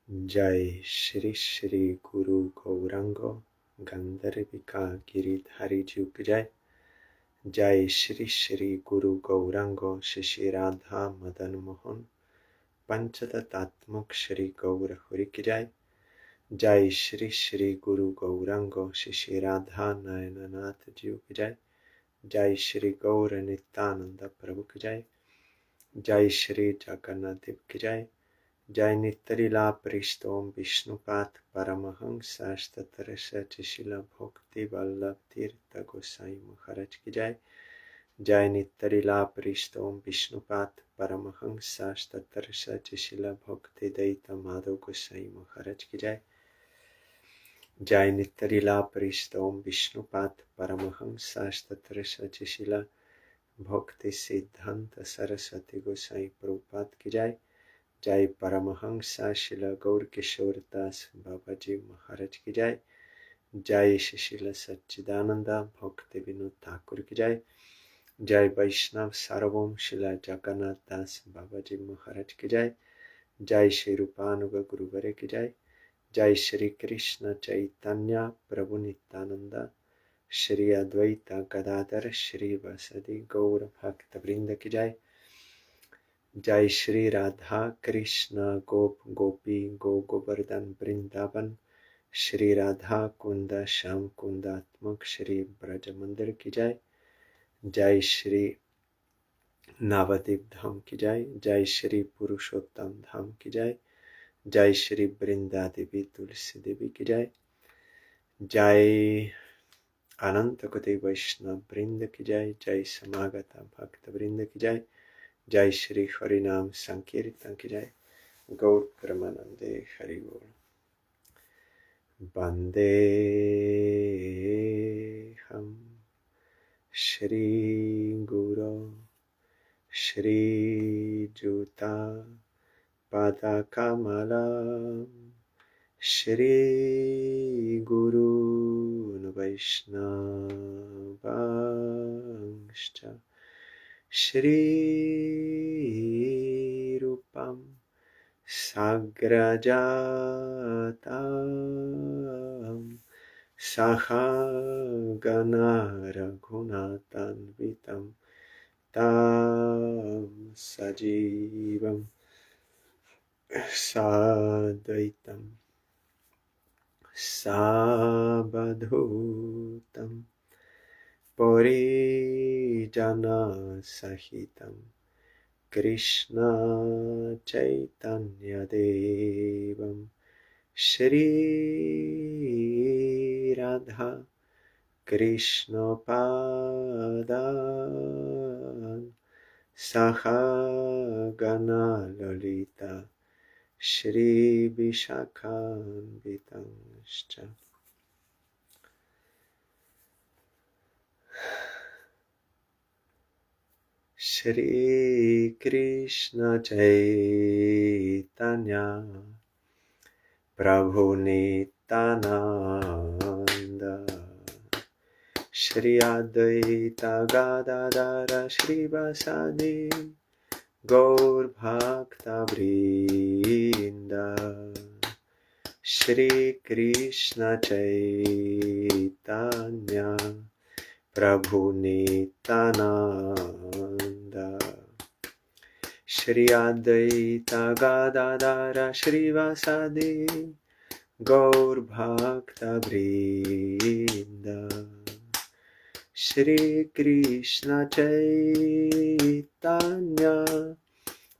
जय श्री श्री गुरु गौरांगो गंधर्विका गिरिधारी जी की जय। जय श्री श्री गुरु गौरांगो श्री राधा मदन मोहन पंचतत्त्वात्मक श्री गौर हरि की जय। जय श्री श्री गुरु गौरांगो श्री राधा नयननाथ जी की जय। जय श्री गौर नित्यानंद प्रभु की जय। जय श्री जगन्नाथ देव की जय। जय नित्यलीला परिस्तोम विष्णुपाद परमहंस तत्तरशिला भक्ति वल्लभ तीर्थ गोसाई महाराज की जय। जय नित्यलीला परिस्तोम विष्णुपाद परमहंस तत्तरशिला भक्ति दैत माधव गोसाई महाराज की जय। जय नित्यलीला परिस्तोम विष्णुपाद परमहंस तत्तरशिला भक्ति सिद्धांत सरस्वती गोसाई प्रभुपाद की जय। जय परमहंस शिला गौर किशोर दास बाबा जी महाराज की जय। जय शिला सच्चिदानंद भक्ति विनोद ठाकुर की जय। जय वैष्णव सार्वभौम शिला जगन्नाथ दास बाबा जी महाराज की जय। जय श्री रूपानुग गुरुवरे की जय। जय श्री कृष्ण चैतन्य प्रभु नित्यानंद श्री अद्वैत गदाधर श्री वसदि गौर भक्त वृंद की जय। जय श्री राधा कृष्ण गोप गोपी गो गोवर्धन वृंदावन श्री राधा कुंद श्याम कुंदात्मक श्री ब्रज मंदिर की जय। जय श्री नवद्वीप धाम की जय। जय श्री पुरुषोत्तम धाम की जय। जय श्री वृंदा देवी तुलसी देवी की जय। जय अनंत कोटि वैष्णव वृंद की जय। जय समागत भक्त वृंद की जय। जय श्री हरिनाम संकीर्तन की जय। गौर परमानंदे हरि बोल। वंदे हम श्री गुरु श्री जुता पादा कमला श्री गुरु वैष्णवांश्च श्री रूपम साग्रजातं सहगना रघुनाथान्वितं तं सजीवं साद्वैतं सावधूतं परिजनसहितं कृष्ण चैतन्य देवं श्री राधा कृष्ण पादान् सहगना ललिता श्री विशाखान्वितांश्च। श्री कृष्ण चैतन्य प्रभु नित्यानंद श्री अद्वैत गदाधर श्रीवासादि गौर भक्त वृंद श्री कृष्ण चैतन्य प्रभु नित्यानंद श्री अद्वैत गदाधर श्रीवासादि गौर भक्त वृंद श्री कृष्ण चैतन्य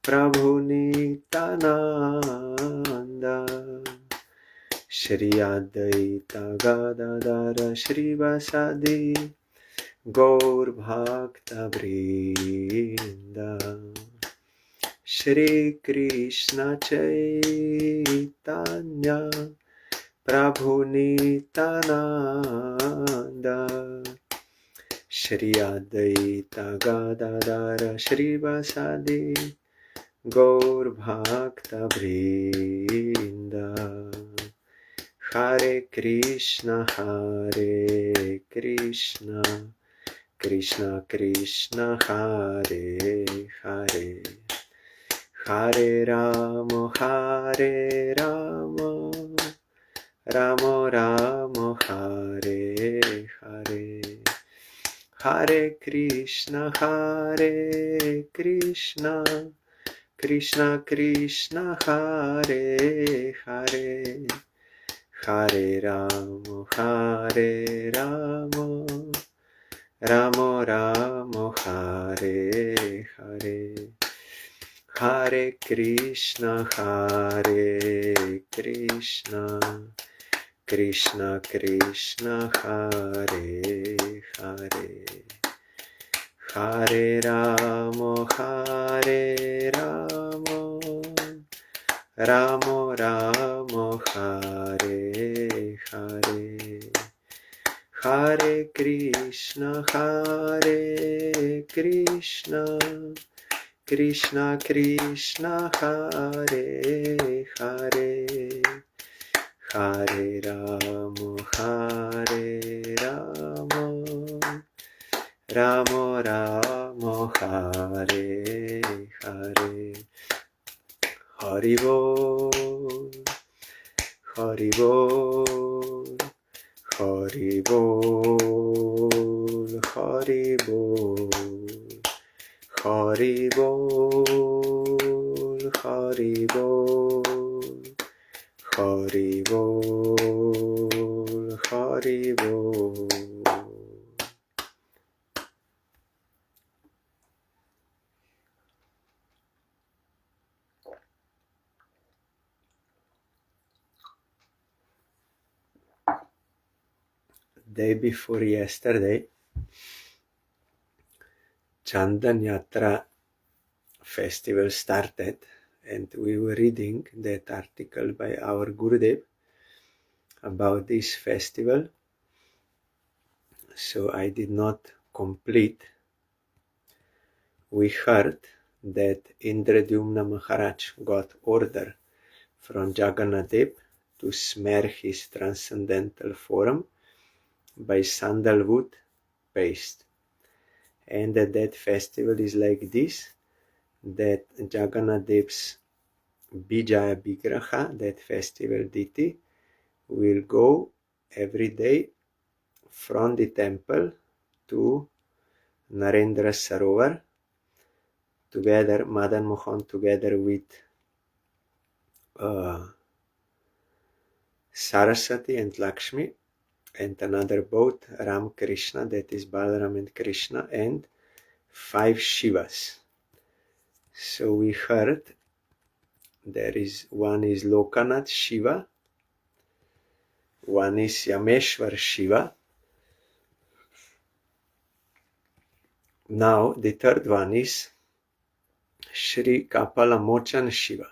प्रभु नित्यानंद श्री अद्वैत गदाधर श्रीवासादि गौर भक्त वृंद श्री कृष्ण चैतन्य प्रभु नित्यानंद श्री अद्वैत गदाधर श्रीवासादि गौर भक्त वृंद हरे Krishna Krishna Krishna Hare Hare Hare Ramo, Hare Ramo, Ramo Ramo, Hare Hare, Hare Krishna, Hare Krishna, Krishna Krishna, Hare Hare, Hare Ramo, Hare Ramo, Ramo Ramo, Hare Hare, Hare Krishna, Hare Krishna, Krishna Krishna, Hare Hare, Hare Ramo, Hare Ramo, Ramo Ramo, Hare Hare, Hare Krishna, Hare Krishna, Krishna Krishna, Hare Hare, Hare Ramo, Hare Ramo, Ramo Ramo, Hare Hare, Hari Bol, Hari Bol, Hari Bol, Hari Bol, Hari Bol, Hari Bol, Hari Bol, Hari Bol. Day before yesterday, Chandan Yatra festival started, and we were reading that article by our Gurudev about this festival, so I did not complete. We heard that Indradyumna Maharaj got order from Jagannath Dev to smear his transcendental form by sandalwood paste, and that festival is like this, that Jagannath Dev's Bijaya Vigraha, that festival deity, will go every day from the temple to Narendra Sarovar, together, Madan Mohan together with Saraswati and Lakshmi, and another boat, Ram Krishna, that is Balaram and Krishna, and 5 Shivas. So we heard one is Lokanath Shiva, one is Yameshwar Shiva. Now the third one is Shri Kapala Mochan Shiva.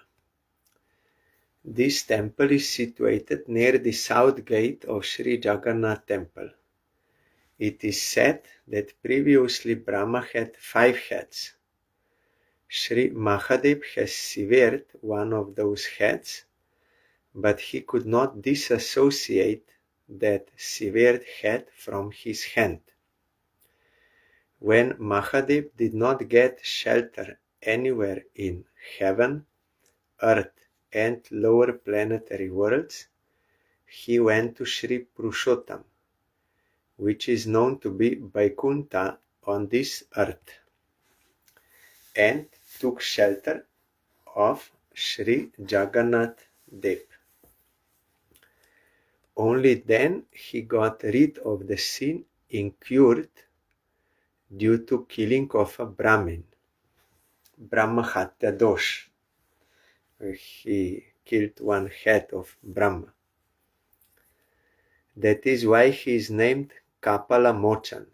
This temple is situated near the south gate of Sri Jagannath temple. It is said that previously Brahma had 5 heads. Sri Mahadev has severed one of those heads, but he could not disassociate that severed head from his hand. When Mahadev did not get shelter anywhere in heaven, earth, and lower planetary worlds, he went to Sri Purushottam, which is known to be Vaikuntha on this earth, and took shelter of Sri Jagannath Dev. Only then he got rid of the sin incurred due to killing of a Brahmin, Brahmahatya dosh. He killed one head of Brahma. That is why he is named Kapala Mochan.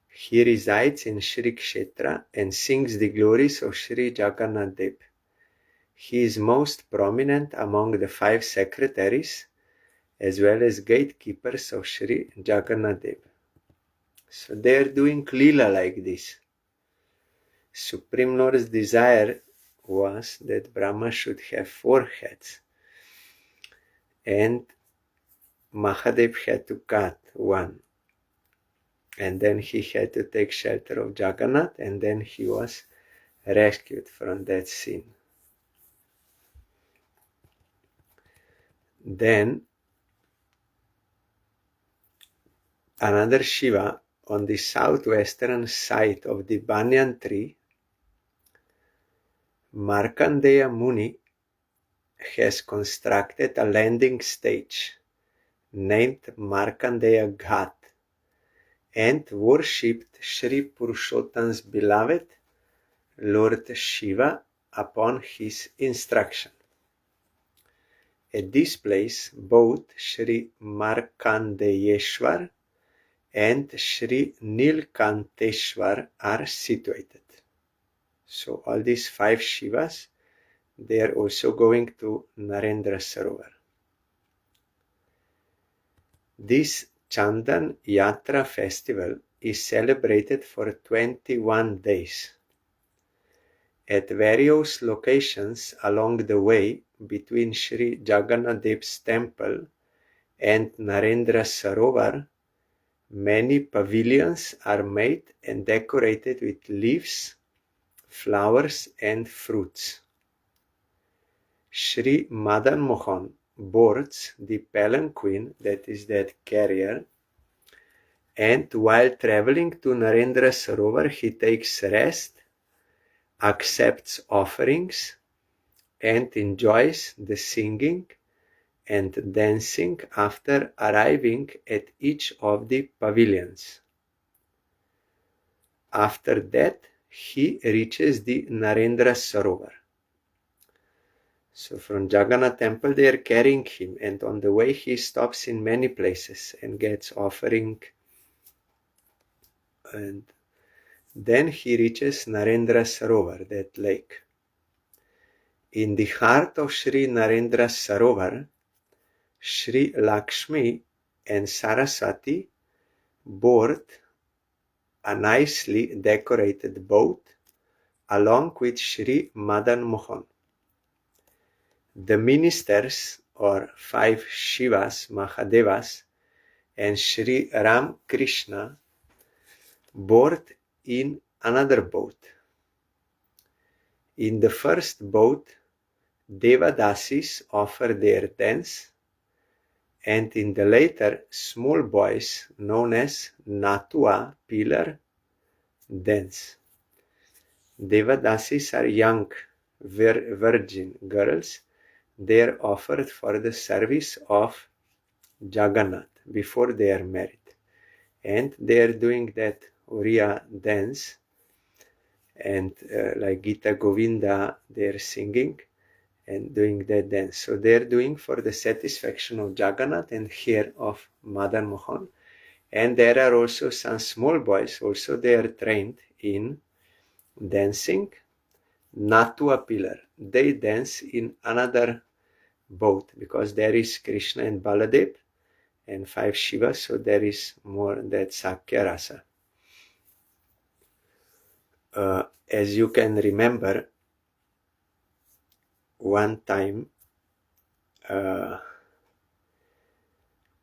He resides in Sri Kshetra and sings the glories of Sri Jagannath Dev. He is most prominent among the 5 secretaries as well as gatekeepers of Sri Jagannath Dev. So they are doing Leela like this. Supreme Lord's desire was that Brahma should have 4 heads, and Mahadev had to cut one, and then he had to take shelter of Jagannath, and then he was rescued from that sin. Then another Shiva on the southwestern side of the banyan tree, Markandeya Muni has constructed a landing stage named Markandeya Ghat and worshipped Sri Purushottam's beloved Lord Shiva upon his instruction. At this place, both Sri Markandeyeshwar and Sri Nilkanteshwar are situated. So all these 5 Shivas, they are also going to Narendra Sarovar. This Chandan Yatra festival is celebrated for 21 days. At various locations along the way between Sri Jagannath Dev's temple and Narendra Sarovar, many pavilions are made and decorated with leaves, flowers and fruits. Sri Madan Mohan boards the palanquin, that is that carrier, and while traveling to Narendra Sarovar, he takes rest, accepts offerings, and enjoys the singing and dancing after arriving at each of the pavilions. After that, he reaches the Narendra Sarovar. So from Jagannath temple they are carrying him, and on the way he stops in many places and gets offering, and then he reaches Narendra Sarovar, that lake. In the heart of Sri Narendra Sarovar, Sri Lakshmi and Saraswati board a nicely decorated boat along with Sri Madan Mohan. The ministers, or 5 Shivas, Mahadevas, and Sri Ram Krishna board in another boat. In the first boat, Devadasis offer their dance, and in the later, small boys known as Natua pillar dance. Devadasis are young virgin girls. They are offered for the service of Jagannath before they are married, and they are doing that Oriya dance, and like Gita Govinda, they are singing and doing that dance. So they are doing for the satisfaction of Jagannath and here of Madan Mohan. And there are also some small boys, also they are trained in dancing Natua pillar. They dance in another boat because there is Krishna and Baladev and 5 Shivas, so there is more that Sakya Rasa. As you can remember, one time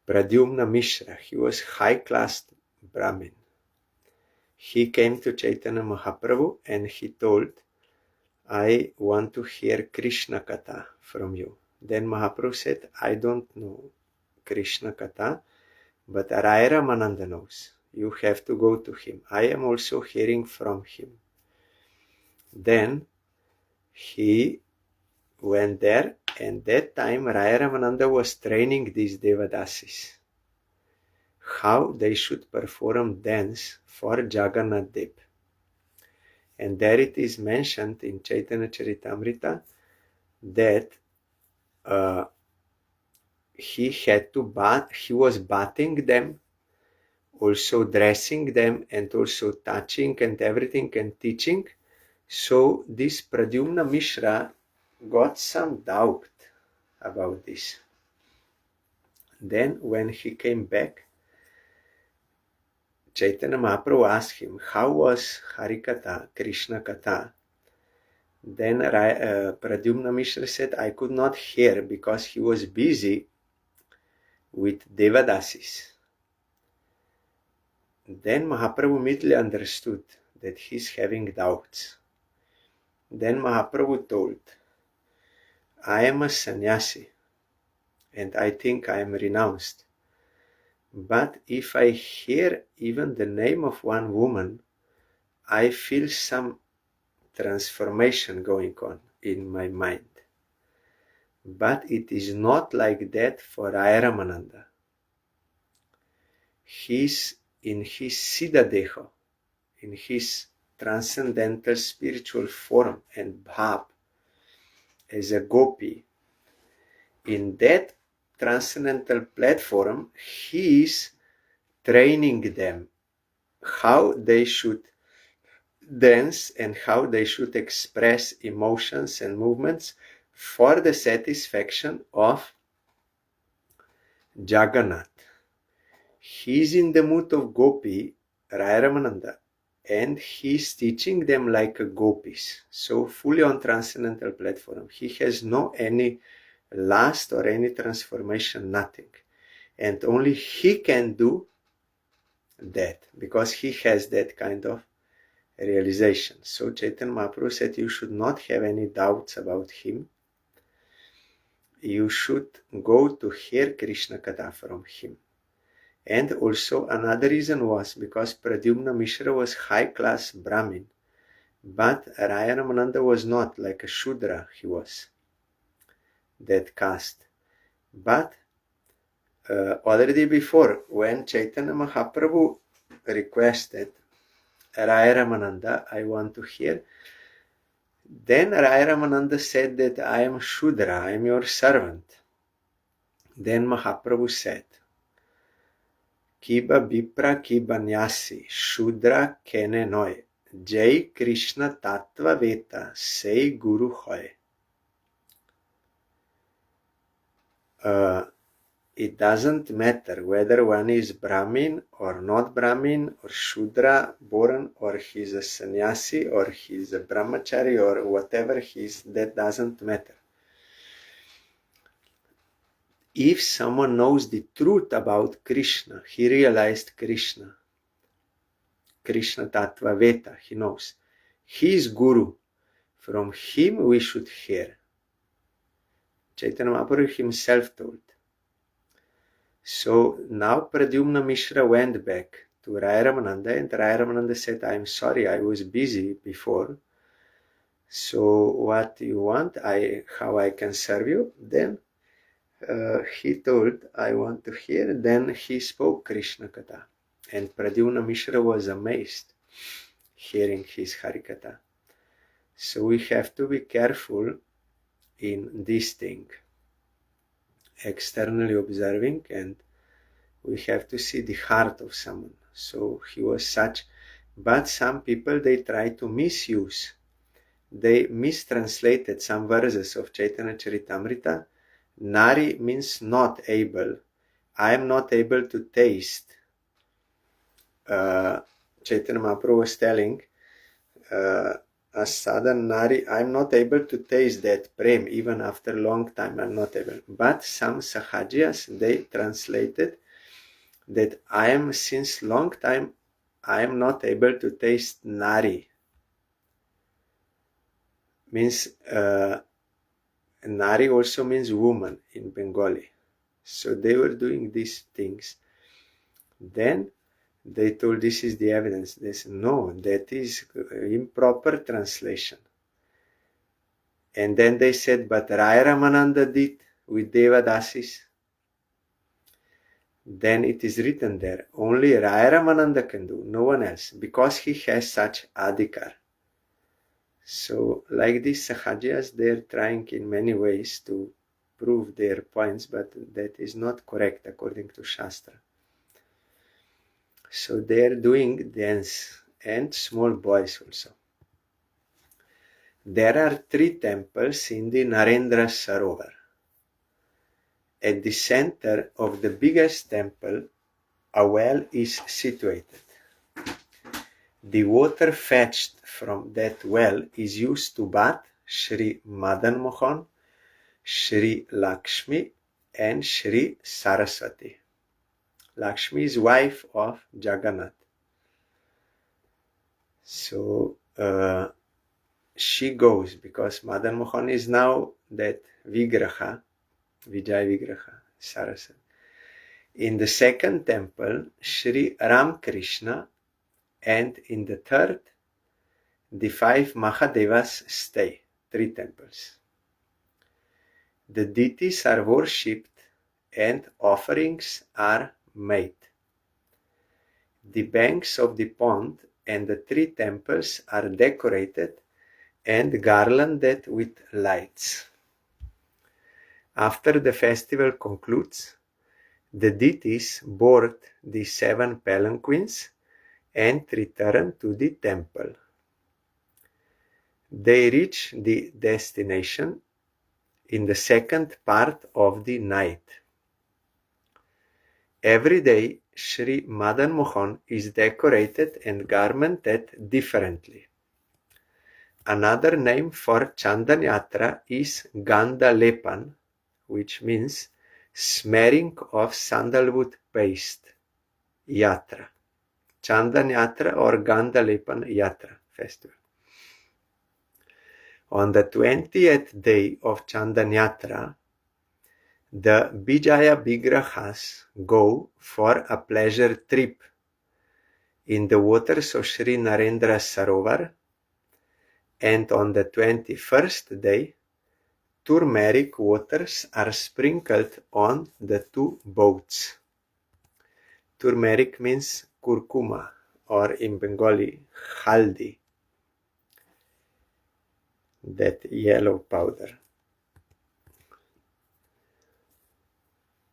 Pradyumna Mishra, he was high-class Brahmin. He came to Chaitanya Mahaprabhu and he told, I want to hear Krishna Katha from you. Then Mahaprabhu said, I don't know Krishna Katha, but Raya Ramananda knows. You have to go to him. I am also hearing from him. Then he went there, and that time Raya Ramananda was training these Devadasis how they should perform dance for Jagannath Dev. And there it is mentioned in Chaitanya Charitamrita that he was bathing them, also dressing them, and also touching and everything and teaching. So this Pradyumna Mishra got some doubt about this. Then when he came back, Chaitanya Mahaprabhu asked him, how was Harikatha, Krishna Katha? Then Pradyumna Mishra said, I could not hear because he was busy with Devadasis. Then Mahaprabhu immediately understood that he's having doubts. Then Mahaprabhu told, I am a sannyasi and I think I am renounced. But if I hear even the name of one woman, I feel some transformation going on in my mind. But it is not like that for Ramananda. He's in his Siddha Deha, in his transcendental spiritual form and bhav as a gopi. In that transcendental platform, he is training them how they should dance and how they should express emotions and movements for the satisfaction of Jagannath. He's in the mood of gopi, Ramananda, and he's teaching them like a gopis, so fully on transcendental platform. He has no any lust or any transformation, nothing. And only he can do that because he has that kind of realization. So Chaitanya Mahaprabhu said you should not have any doubts about him. You should go to hear Krishna Katha from him. And also another reason was because Pradyumna Mishra was high class Brahmin, but Ramananda was not, like a Shudra he was, that caste. But already before, when Chaitanya Mahaprabhu requested Ramananda, I want to hear, then Ramananda said that I am Shudra, I am your servant. Then Mahaprabhu said, Kiba Bipra Kiba Nyasi, Shudra Kene Noy, Jai Krishna Tattva Veta, Sei Guru Hoy. It doesn't matter whether one is Brahmin or not Brahmin, or Shudra born, or he's a sannyasi, or he's a brahmachari, or whatever he is, that doesn't matter. If someone knows the truth about Krishna, he realized Krishna Tattva Veta, he knows. He is Guru. From him we should hear. Chaitanya Mahaprabhu himself told. So now Pradyumna Mishra went back to Ramananda, and Ramananda said, I'm sorry, I was busy before. So what you want, how I can serve you? Then he told, I want to hear. Then he spoke Krishna Katha. And Pradyumna Mishra was amazed hearing his Harikatha. So we have to be careful in this thing, externally observing, and we have to see the heart of someone. So he was such, but some people, they try to misuse. They mistranslated some verses of Chaitanya Charitamrita. Nari means not able. I am not able to taste. Chaitanya Mahaprabhu was telling, as sadhan Nari, I am not able to taste that prem even after a long time. I am not able. But some Sahajias, they translated that I am since long time, I am not able to taste Nari. Means Nari also means woman in Bengali. So they were doing these things. Then they told this is the evidence. They said, no, that is improper translation. And then they said, but Ramananda did with Devadasis. Then it is written there, only Ramananda can do, no one else, because he has such adhikar. So like these Sahajias, they're trying in many ways to prove their points, but that is not correct according to Shastra. So they're doing dance, and small boys also. There are 3 temples in the Narendra Sarovar. At the center of the biggest temple, a well is situated. The water fetched from that well is used to bath Shri Madan Mohan, Shri Lakshmi, and Shri Saraswati. Lakshmi is wife of Jagannath. So she goes, because Madan Mohan is now that Vigraha, Vijay Vigraha, Saraswati. In the second temple, Sri Ram Krishna, and in the third, the 5 Mahadevas stay, 3 temples. The deities are worshipped and offerings are made. The banks of the pond and the 3 temples are decorated and garlanded with lights. After the festival concludes, the deities board the 7 palanquins and return to the temple. They reach the destination in the second part of the night. Every day, Sri Madan Mohan is decorated and garmented differently. Another name for Chandan Yatra is Gandhalepan, which means smearing of sandalwood paste. Yatra. Chandan Yatra or Gandhalepan Yatra festival. On the 20th day of Chandan Yatra, the Vijaya Vigrahas go for a pleasure trip in the waters of Sri Narendra Sarovar, and on the 21st day, turmeric waters are sprinkled on the 2 boats. Turmeric means kurkuma, or in Bengali, haldi, that yellow powder.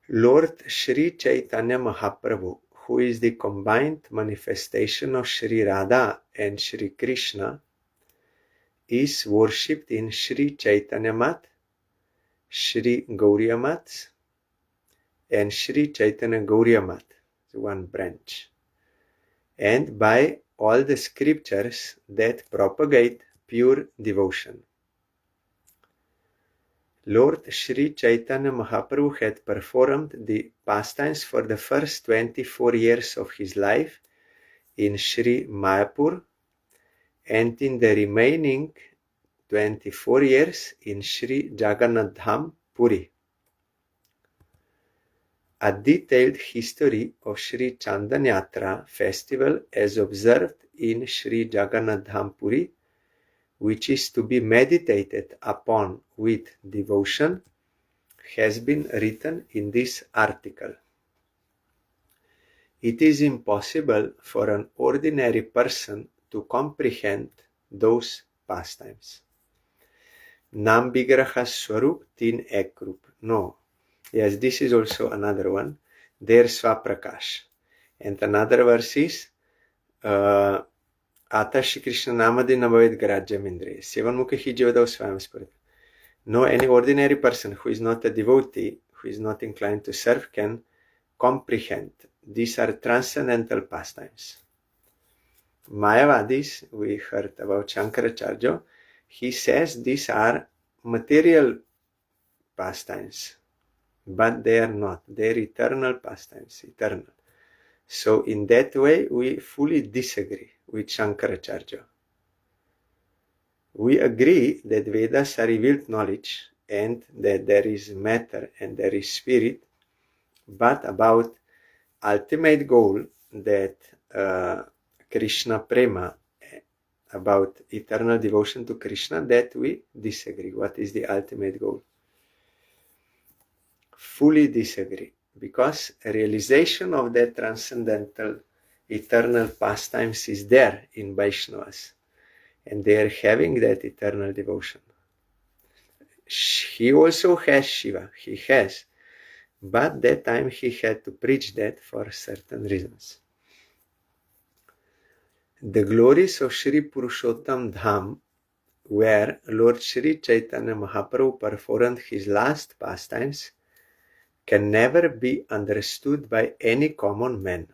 Lord Sri Chaitanya Mahaprabhu, who is the combined manifestation of Sri Radha and Sri Krishna, is worshipped in Sri Chaitanya Mat, Sri Gauriya Mat, and Sri Chaitanya Gauriya Mat, one branch, and by all the scriptures that propagate pure devotion. Lord Sri Chaitanya Mahaprabhu had performed the pastimes for the first 24 years of his life in Sri Mayapur, and in the remaining 24 years in Sri Jagannath Dham, Puri. A detailed history of Sri Chandan Yatra festival as observed in Sri Jagannath Dham, Puri, which is to be meditated upon with devotion, has been written in this article. It is impossible for an ordinary person to comprehend those pastimes. Nam Vigraha Swarup Tin Ek Rup. No. Yes, this is also another one. There Swaprakash. And another verse is Ata Shri Krishna Namadi Nabhavet Garajyam Indriya. Sevanmukhi Jivadav Swayam Spirit. No, any ordinary person who is not a devotee, who is not inclined to serve, can comprehend. These are transcendental pastimes. Mayavadis, we heard about Shankaracharya, he says these are material pastimes, but they are not. They are eternal pastimes, eternal. So in that way, we fully disagree with Shankaracharya. We agree that Vedas are revealed knowledge and that there is matter and there is spirit, but about ultimate goal, that Krishna Prema, about eternal devotion to Krishna, that we disagree. What is the ultimate goal? Fully disagree, because a realization of that transcendental eternal pastimes is there in Vaishnavas, and they are having that eternal devotion. He also has Shiva, he has, but that time he had to preach that for certain reasons. The glories of Sri Purushottam Dham, where Lord Sri Chaitanya Mahaprabhu performed his last pastimes, can never be understood by any common man,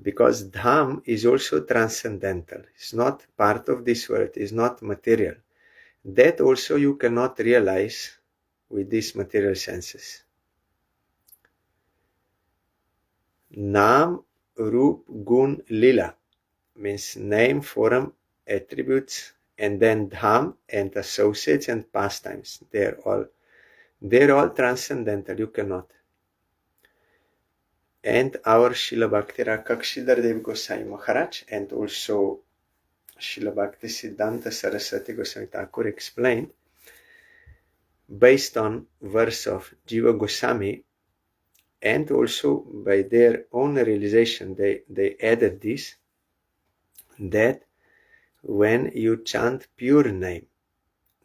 because Dham is also transcendental. It's not part of this world, it's not material. That also you cannot realize with these material senses. Nam, Rup, Gun, Lila means name, form, attributes, and then Dham and associates and pastimes. They're all transcendental. You cannot. And our Srila Bhakti Rakshidhar Dev Goswami Maharaj and also Srila Bhakti Siddhanta Saraswati Goswami Thakur explained, based on verse of Jiva Goswami, and also by their own realization, they added this, that when you chant pure name,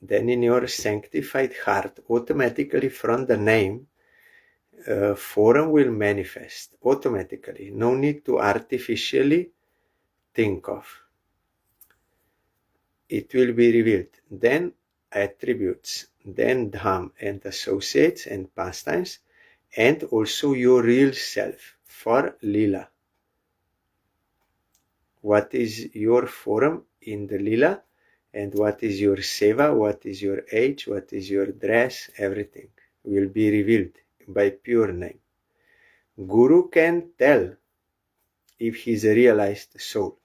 then in your sanctified heart, automatically from the name, form will manifest automatically. No need to artificially think of. It will be revealed. Then attributes, then dham and associates and pastimes, and also your real self for lila. What is your form in the lila, and what is your seva, what is your age, what is your dress, everything will be revealed by pure name. Guru can tell if he is a realized soul,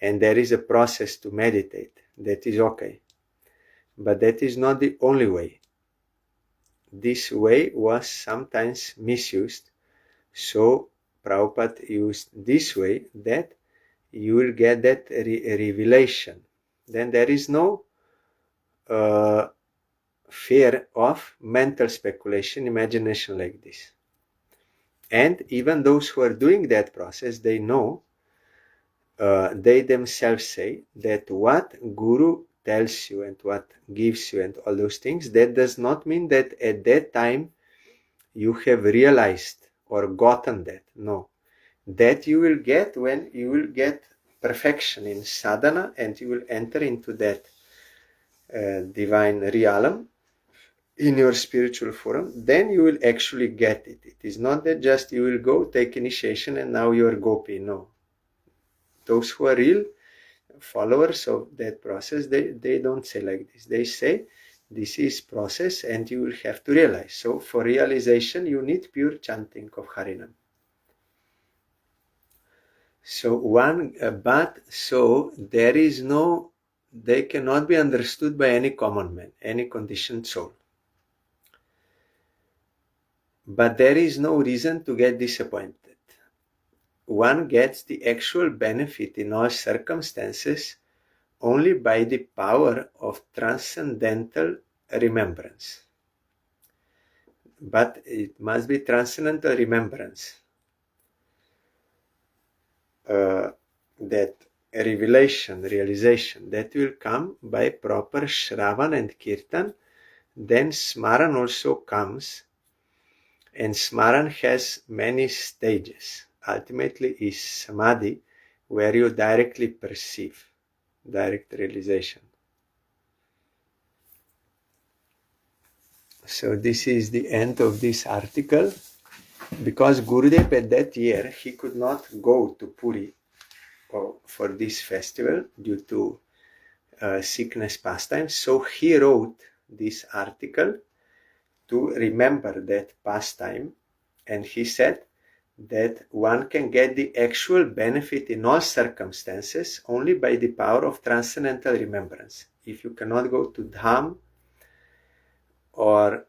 and there is a process to meditate. That is okay. But that is not the only way. This way was sometimes misused. So Prabhupada used this way, that you will get that revelation. Then there is no fear of mental speculation, imagination like this. And even those who are doing that process, they know, they themselves say that what Guru tells you and what gives you and all those things, that does not mean that at that time you have realized or gotten that. No. That you will get when you will get perfection in sadhana and you will enter into that divine realm in your spiritual form. Then you will actually get it. It is not that just you will go take initiation and now you are gopi. No. Those who are real followers of that process, they don't say like this. They say this is process and you will have to realize. So for realization you need pure chanting of Harinam. So there is no, they cannot be understood by any common man, any conditioned soul. But there is no reason to get disappointed. One gets the actual benefit in all circumstances only by the power of transcendental remembrance. But it must be transcendental remembrance. That realization, that will come by proper Shravan and Kirtan. Then Smaran also comes, and Smaran has many stages. Ultimately is Samadhi, where you directly perceive, direct realization. So this is the end of this article. Because Gurudev at that year, he could not go to Puri for this festival due to sickness pastime. So he wrote this article to remember that pastime, and he said that one can get the actual benefit in all circumstances only by the power of transcendental remembrance. If you cannot go to Dham, or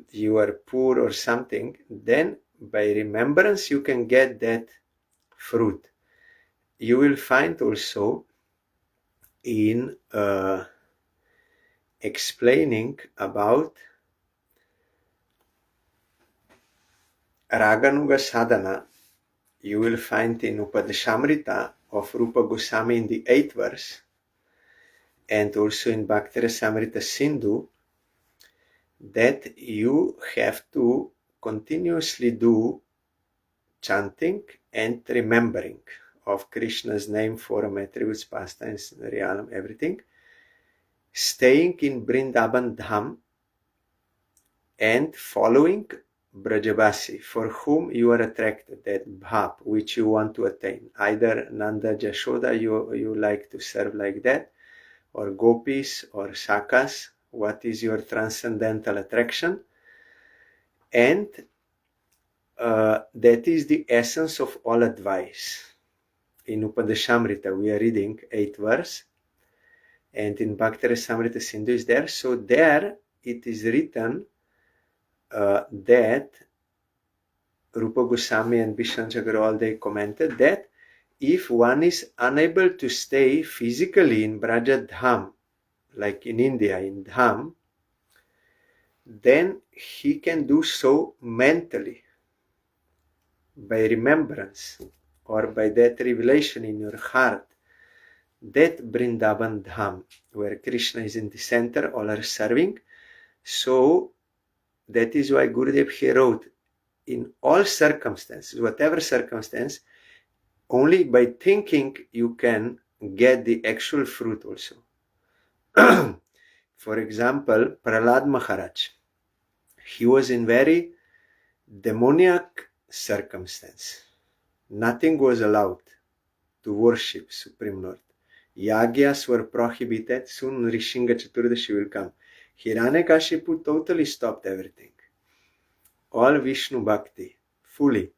you are poor or something, then by remembrance you can get that fruit. You will find also in explaining about Raganuga Sadhana, you will find in Upadeshamrita of Rupa Goswami in the 8th verse, and also in Bhakti Rasamrita Sindhu, that you have to continuously do chanting and remembering of Krishna's name, form, attributes, pastimes, realm, everything, staying in Vrindavan Dham and following Brajavasi, for whom you are attracted, that bhav which you want to attain. Either Nanda Jashoda, you like to serve like that, or gopis or sakas, what is your transcendental attraction. And that is the essence of all advice. In Upadeshamrita we are reading 8th verse, And in Bhakti Rasamrita Sindhu is there. So there it is written that Rupa Goswami and Bishwan Chagrawal, they commented that if one is unable to stay physically in Braja Dham, like in India, in Dham, then he can do so mentally, by remembrance, or by that revelation in your heart, that Vrindavan Dham, where Krishna is in the center, all are serving. So that is why Gurudev he wrote, in all circumstances, whatever circumstance, only by thinking you can get the actual fruit also. For example, Prahlad Maharaj, he was in very demoniac circumstance. Nothing was allowed to worship Supreme Lord. Yagyas were prohibited. Soon Rishinga Chaturdashi will come. Hiranyakashipu totally stopped everything. All Vishnu Bhakti, fully.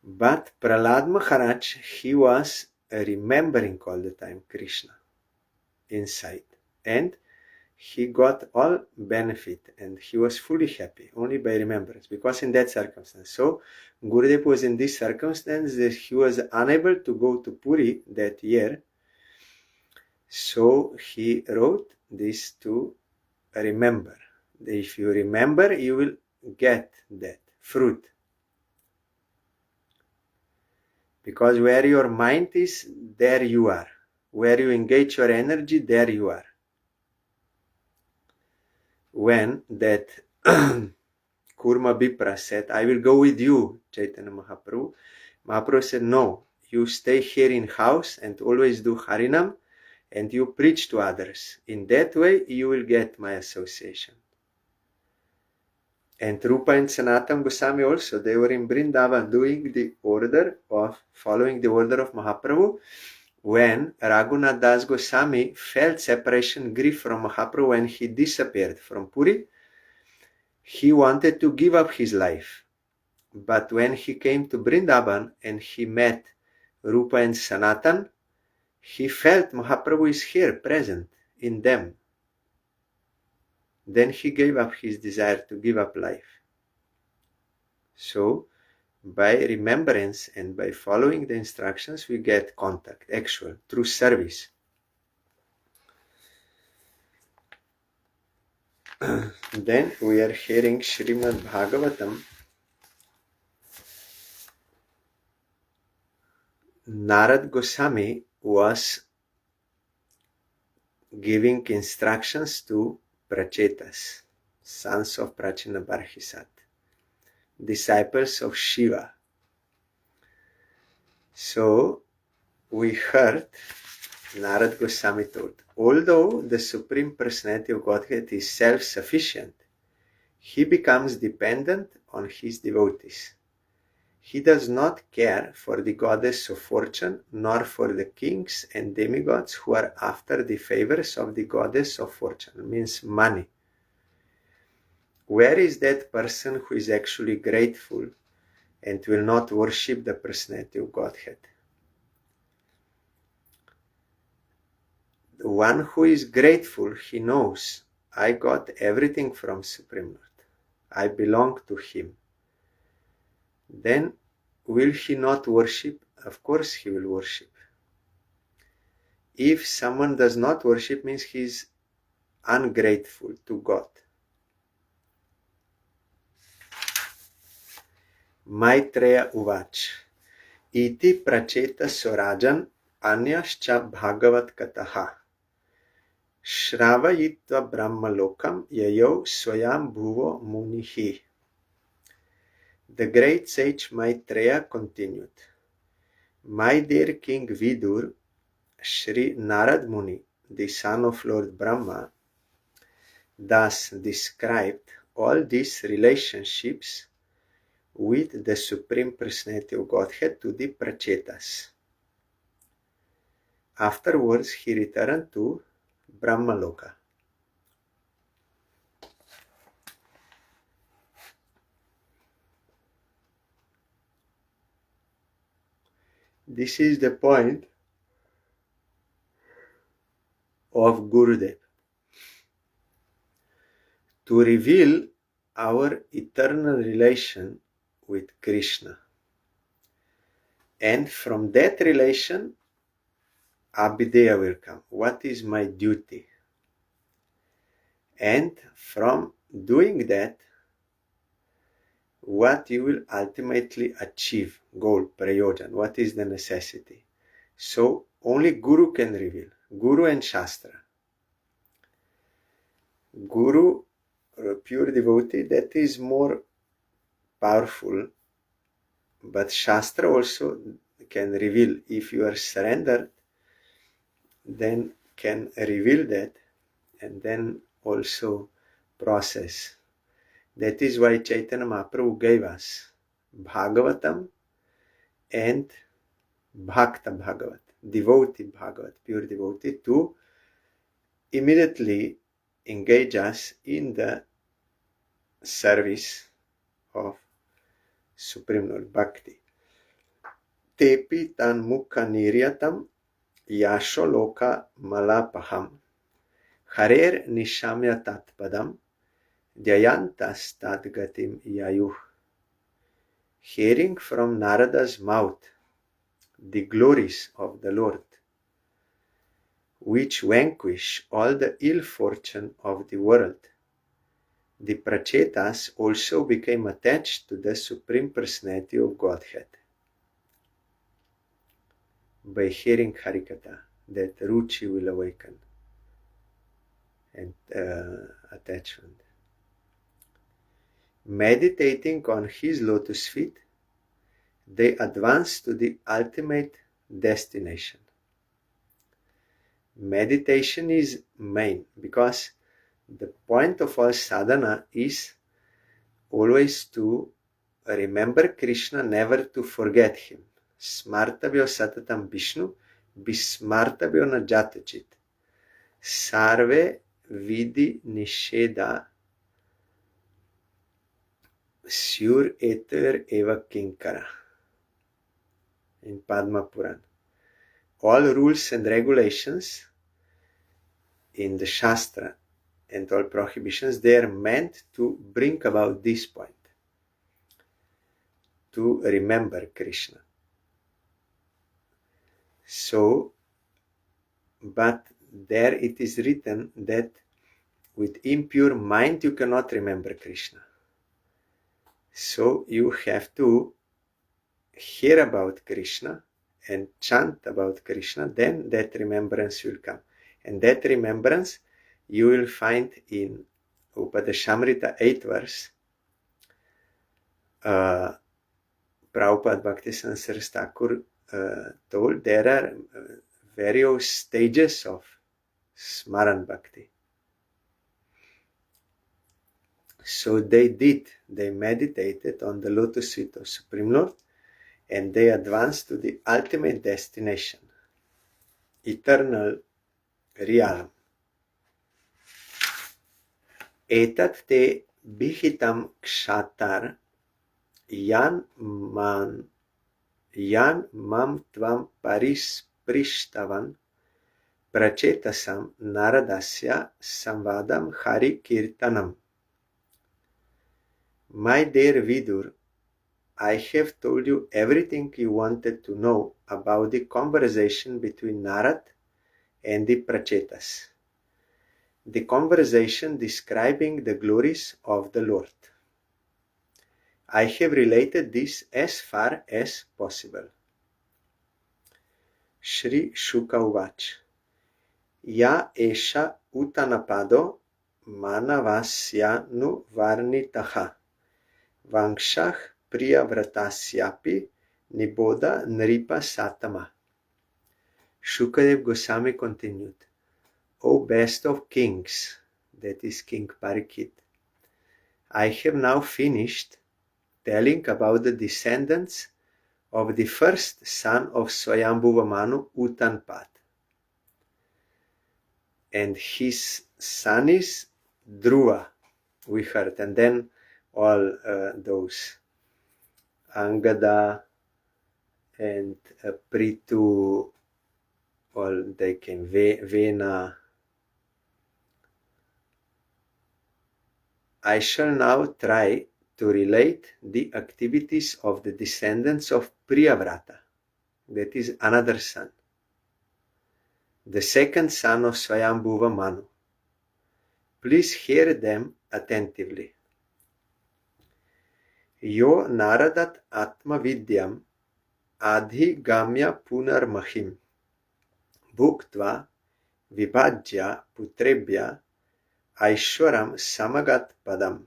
But Prahlad Maharaj, he was remembering all the time Krishna inside. And he got all benefit and he was fully happy only by remembrance, because in that circumstance. So Gurudev was in this circumstance that he was unable to go to Puri that year. So he wrote this to remember. If you remember, you will get that fruit. Because where your mind is, there you are. Where you engage your energy, there you are. When that Kurma Bipra said, I will go with you, Chaitanya Mahaprabhu, Mahaprabhu said, no, you stay here in house and always do Harinam and you preach to others. In that way, you will get my association. And Rupa and Sanatana Goswami also, they were in Vrindavan doing the order of, following the order of Mahaprabhu. When Raghunath Das Goswami felt separation grief from Mahaprabhu when he disappeared from Puri, he wanted to give up his life. But when he came to Vrindavan and he met Rupa and Sanatan, he felt Mahaprabhu is here, present in them. Then he gave up his desire to give up life. So, by remembrance and by following the instructions, we get contact, actual, through service. Then we are hearing Srimad Bhagavatam. Narad Goswami was giving instructions to Prachetas, sons of Prachina Barhisat, disciples of Shiva. So we heard Narad Goswami told, although the Supreme Personality of Godhead is self-sufficient, he becomes dependent on his devotees. He does not care for the goddess of fortune, nor for the kings and demigods who are after the favors of the goddess of fortune, means money. Where is that person who is actually grateful and will not worship the personality of Godhead? The one who is grateful, he knows, I got everything from Supreme Lord. I belong to him. Then will he not worship? Of course he will worship. If someone does not worship, means he is ungrateful to God. Maitreya Uvach Iti Pracheta Sorajan Anyascha Bhagavat Kataha Shravayitva Brahmalokam Yayo Swayam Bhuvo Munihi. The great sage Maitreya continued, my dear King Vidur, Sri Narad Muni, the son of Lord Brahma, thus described all these relationships with the Supreme Personality of Godhead to the Prachetas. Afterwards, he returned to Brahmaloka. This is the point of Gurudev to reveal our eternal relation with Krishna. And from that relation, Abhideya will come. What is my duty? And from doing that, what you will ultimately achieve, goal, prayojan, what is the necessity. So only Guru can reveal, Guru and Shastra. Guru, pure devotee, that is more powerful, but Shastra also can reveal. If you are surrendered, then can reveal that and then also process. That is why Chaitanya Mahaprabhu gave us Bhagavatam and Bhakta Bhagavat, devotee Bhagavat, pure devotee, to immediately engage us in the service of Supreme Lord Bhakti. Tepi tan mukha niryatam yasho loka malapaham harer nishamya tatpadam dhyayantas tadgatim yayuh. Hearing from Narada's mouth the glories of the Lord, which vanquish all the ill fortune of the world, the Prachetas also became attached to the Supreme Personality of Godhead. By hearing Harikatha, that Ruchi will awaken and attachment. Meditating on his lotus feet, they advance to the ultimate destination. Meditation is main because the point of all sadhana is always to remember Krishna, never to forget him. Smartavyo satatam Vishnu, bismartavyo na jatachit. Sarve vidi nisheda sur eter eva kinkara. In Padma Puran. All rules and regulations in the Shastra and all prohibitions, they are meant to bring about this point, to remember Krishna. So, but there it is written that with impure mind you cannot remember Krishna. So you have to hear about Krishna and chant about Krishna, then that remembrance will come. And that remembrance you will find in Upadeshamrita 8th verse. Prabhupada Bhaktisiddhanta Saraswati Thakur told there are various stages of Smaran Bhakti. So they meditated on the lotus feet of Supreme Lord and they advanced to the ultimate destination, eternal realm. Etat te bihitam kshatar yan mam tvam parisprishtavan prachetasam naradasya samvadam hari kirtanam. My dear Vidur, I have told you everything you wanted to know about the conversation between Narad and the Prachetas. The conversation describing the glories of the Lord. I have related this as far as possible. Shri Shuka Uvach. Ya esha utanapado manavasyanu varnitaha vangshah priyavratasyapi niboda nripa satama. Shukadev Goswami continued, O best of kings, that is King Parikshit, I have now finished telling about the descendants of the first son of Swayambhuva Manu, Uttanpad. And his son is Dhruva, we heard, and then all those Angada and Prithu, all they came, Vena, I shall now try to relate the activities of the descendants of Priyavrata, that is another son, the second son of Swayambhuva Manu. Please hear them attentively. Yo naradat atma vidyam adhigamya punarmahim bhuktva vibhajya putrebhya aishwaram samagat padam.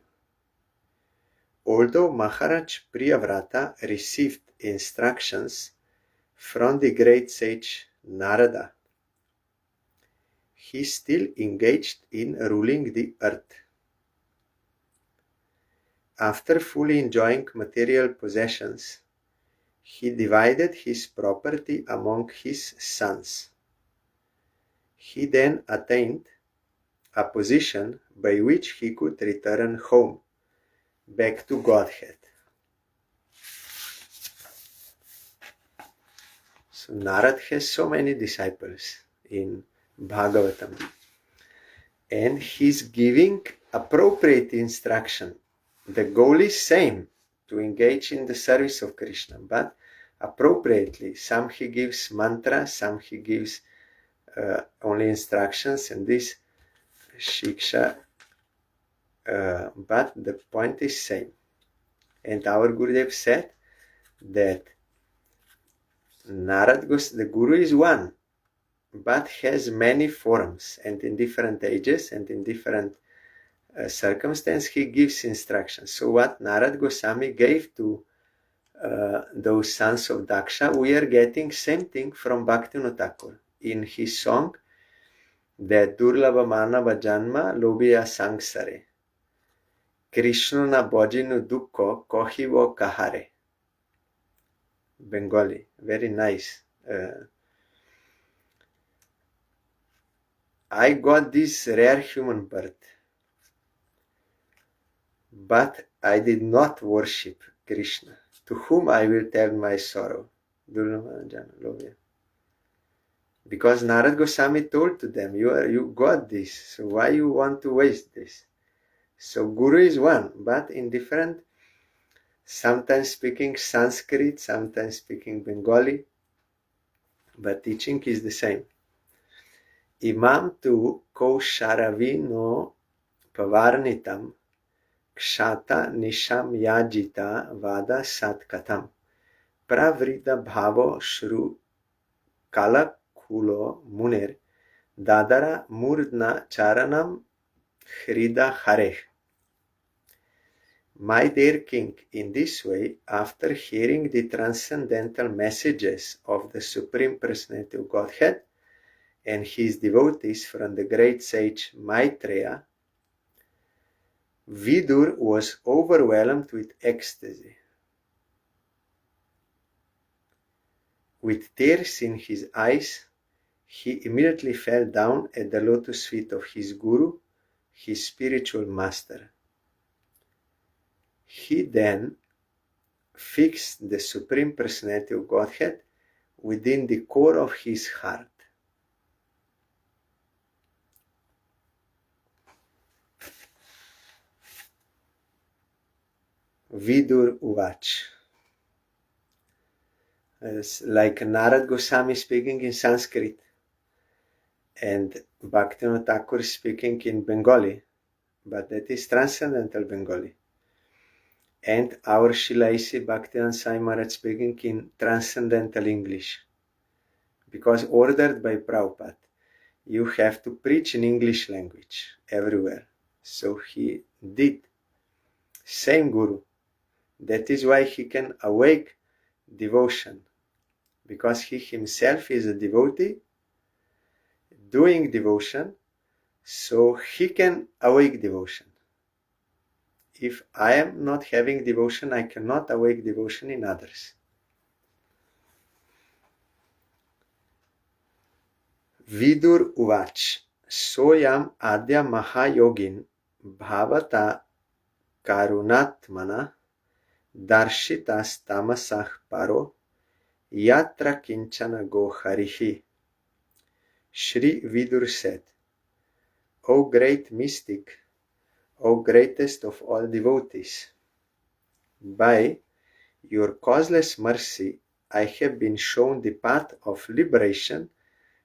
Although Maharaj Priyavrata received instructions from the great sage Narada, he still engaged in ruling the earth. After fully enjoying material possessions, he divided his property among his sons. He then attained a position by which he could return home, back to Godhead. So Narad has so many disciples in Bhagavatam, and he's giving appropriate instruction. The goal is same, to engage in the service of Krishna, but appropriately. Some he gives mantra, some he gives only instructions, and this shiksha, but the point is same. And our Gurudev said that the Guru is one, but has many forms, and in different ages and in different circumstances he gives instructions. So what Narad Goswami gave to those sons of Daksha, we are getting same thing from Bhaktivinoda Thakur in his song that Durlabha Manava Janma Lobiya Sangsare Krishna na Bojinu Dukko Kohivo Kahare. Bengali, very nice. I got this rare human birth, but I did not worship Krishna, to whom I will tell my sorrow. Because Narad Goswami told to them, you got this, so why you want to waste this? So Guru is one, but in different, sometimes speaking Sanskrit, sometimes speaking Bengali, but teaching is the same. Imam tu Kosharavino Pavarnitam Kshata Nisham Yajita Vada Satkatam Pravrita Bhavo Shru Kalakulo Munir Dadara Murdna Charanam Hrida Hareh. My dear king, in this way, after hearing the transcendental messages of the Supreme Personality of Godhead and his devotees from the great sage Maitreya, Vidur was overwhelmed with ecstasy. With tears in his eyes, he immediately fell down at the lotus feet of his Guru, his spiritual master. He then fixed the Supreme Personality of Godhead within the core of his heart. Vidur Uvach. It's like Narad Goswami speaking in Sanskrit and Bhaktivinoda Thakur speaking in Bengali, but that is transcendental Bengali. And our Shilaisi Bhaktivedanta Swami Maharaj speaking in transcendental English. Because ordered by Prabhupada, you have to preach in English language everywhere. So he did. Same Guru. That is why he can awake devotion. Because he himself is a devotee doing devotion, so he can awake devotion. If I am not having devotion, I cannot awake devotion in others. Vidur Uvach Soyam Adya Mahayogin Bhavata Karunatmana Darshitas Tamasah Paro Yatra Kinchana Go Harihi. Shri Vidur said, O great mystic, O greatest of all devotees, by your causeless mercy, I have been shown the path of liberation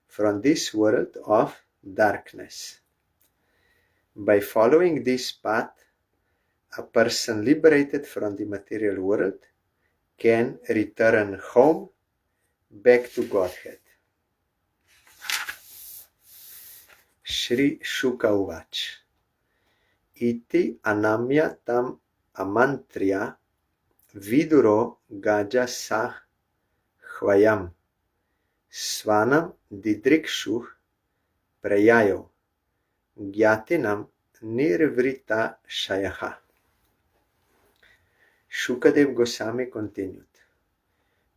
from this world of darkness. By following this path, a person liberated from the material world can return home, back to Godhead. Shri Shuka Uvach Iti anamya tam amantriya viduro gaja sah hvayam svanam didrikshuh prayayo gyatinam nirvrita shayaha. Shukadev Goswami continued.